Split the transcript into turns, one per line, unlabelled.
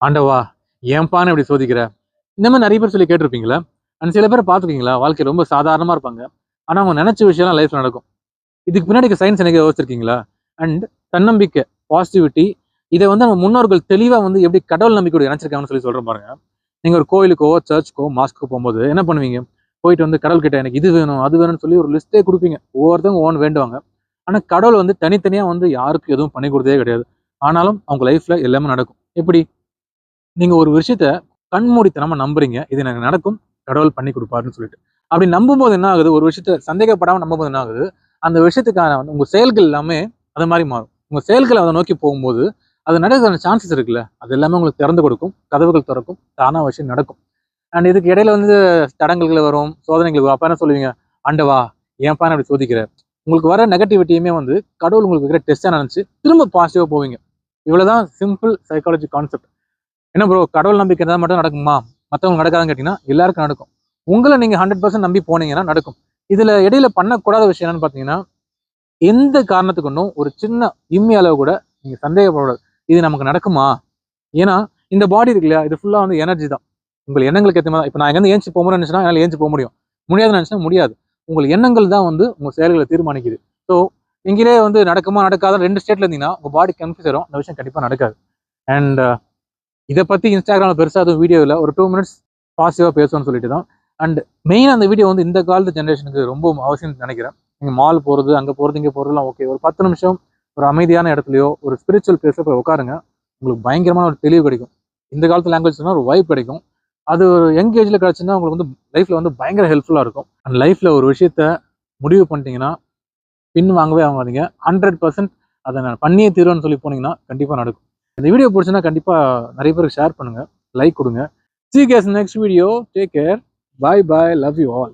ஆண்டவா ஏன்பான்னு இப்படி சோதிக்கிற? இந்த மாதிரி நிறைய பேர் சொல்லி கேட்டிருப்பீங்களா? அண்ட் சில பேரை பார்த்துருக்கீங்களா? வாழ்க்கை ரொம்ப சாதாரணமா இருப்பாங்க. ஆனா அவங்க நினைச்ச விஷயம்லாம் லைஃப்ல நடக்கும். இதுக்கு பின்னாடி சயின்ஸ் எனக்கு யோசிச்சிருக்கீங்களா? அண்ட் தன்னம்பிக்கை, பாசிட்டிவிட்டி, இதை வந்து நம்ம முன்னோர்கள் தெளிவா வந்து எப்படி கடவுள் நம்பிக்கையோட இணைச்சிருக்காங்கன்னு சொல்லி சொல்றேன் பாருங்க. நீங்க ஒரு கோயிலுக்கோ, சர்ச்சுக்கோ, மாஸ்க்கோ போகும்போது என்ன பண்ணுவீங்க? போயிட்டு வந்து கடவுள் கிட்ட எனக்கு இது வேணும், அது வேணும்னு சொல்லி ஒரு லிஸ்ட்டே கொடுப்பீங்க. ஒவ்வொருத்தவங்க ஒவ்வொன்று வேண்டுவாங்க. ஆனா கடவுள் வந்து தனித்தனியா வந்து யாருக்கும் எதுவும் பண்ணி கொடுத்ததே கிடையாது. ஆனாலும் அவங்க லைஃப்ல எல்லாமே நடக்கும். எப்படி? நீங்க ஒரு விஷயத்த கண்மூடித்தனமா நம்புறீங்க. இது எனக்கு நடக்கும், கடவுள் பண்ணி கொடுப்பாருன்னு சொல்லிட்டு. அப்படி நம்பும்போது என்ன ஆகுது? ஒரு விஷயத்த சந்தேகப்படாம நம்பும்போது என்ன ஆகுது? அந்த விஷயத்துக்கான உங்க செயல்கள் எல்லாமே அது மாரி மாறும். உங்க செயல்கள் அதை நோக்கி போகும்போது, அது நடக்கிறதுக்கான சான்சஸ் இருக்குல்ல, அது எல்லாமே உங்களுக்கு திறந்து கொடுக்கும், கதவுகள் திறக்கும், தானா விஷயம் நடக்கும். அண்ட் இதுக்கு இடையில வந்து தடங்கல்கள் வரும், சோதனைகள் வரும். அப்ப என்ன சொல்லுவீங்க? ஆண்டவா, ஏன்ப்பா என்ன இப்படி சோதிக்கிற? உங்களுக்கு வர நெகட்டிவிட்டியுமே வந்து கடவுள் உங்களுக்கு இருக்கிற டெஸ்ட்டா நினைச்சு திரும்ப பாசிட்டிவா போவீங்க. இவ்வளவுதான் சிம்பிள் சைக்காலஜி கான்செப்ட். என்ன ப்ரோ, கடவுள் நம்பிக்கை இருந்தால் மட்டும் நடக்குமா? மற்றவங்க நடக்காதுன்னு கேட்டீங்கன்னா எல்லாருக்கும் நடக்கும். உங்களை நீங்க 100% நம்பி போனீங்கன்னா நடக்கும். இதுல இடையில பண்ணக்கூடாத விஷயம் என்னன்னு பாத்தீங்கன்னா, எந்த காரணத்துக்கு ஒன்றும் ஒரு சின்ன இம்மி அளவு கூட நீங்க சந்தேகப்படக்கூடாது. இது நமக்கு நடக்குமா? ஏன்னா இந்த பாடி இருக்கு இல்லையா, இது ஃபுல்லா வந்து எனர்ஜி தான். உங்கள் எண்ணங்களுக்கு ஏற்ற மாதிரி. இப்போ நான் எங்க ஏஞ்சி போக முடியும்னு நினைச்சுன்னா என்னால் ஏஞ்சி போக முடியும். முடியாதுன்னு நினைச்சுன்னா முடியாது. உங்கள் எண்ணங்கள் தான் வந்து உங்க செயல்களை தீர்மானிக்குது. ஸோ நீங்களே வந்து நடக்குமா நடக்காத 2 ஸ்டேட்ல இருந்தீங்கன்னா உங்க பாடி கன்ஃபியூஸ் ஆயிரும். அந்த விஷயம் கண்டிப்பா நடக்காது. அண்ட் இதை பத்தி இன்ஸ்டாகிராமில் பெருசாக எதுவும் வீடியோ இல்லை, ஒரு 2 மினிட்ஸ் பாசிட்டிவாக பேசணும்னு சொல்லிட்டு தான். அண்ட் மெயின் அந்த வீடியோ வந்து இந்த காலத்து ஜென்ரேஷனுக்கு ரொம்ப அவசியம்னு நினைக்கிறேன். நீங்கள் மால் போகிறது, அங்கே போகிறது, இங்கே போகிறதுலாம் ஓகே. ஒரு 10 நிமிஷம் ஒரு அமைதியான இடத்துலையோ ஒரு ஸ்பிரிச்சுவல் பிளேஸில் போய் உட்காருங்க. உங்களுக்கு பயங்கரமான ஒரு தெளிவு கிடைக்கும். இந்த காலத்து லாங்குவேஜ் சொன்னால் ஒரு வைப் கிடைக்கும். அது ஒரு யங் ஏஜில் கிடச்சுன்னா உங்களுக்கு வந்து லைஃப்பில் வந்து பயங்கர ஹெல்ப்ஃபுல்லாக இருக்கும். அண்ட் லைஃப்பில் ஒரு விஷயத்த முடிவு பண்ணிட்டீங்கன்னா பின் வாங்கவே வாங்காதீங்க. 100% அதை நான் பண்ணியே தீருவேன்னு சொல்லி போனீங்கன்னா கண்டிப்பாக நடக்கும். இந்த வீடியோ பிடிச்சுன்னா கண்டிப்பா நிறைய பேருக்கு ஷேர் பண்ணுங்க, லைக் கொடுங்க. See you guys in the next video. Take care. Bye bye. Love you all.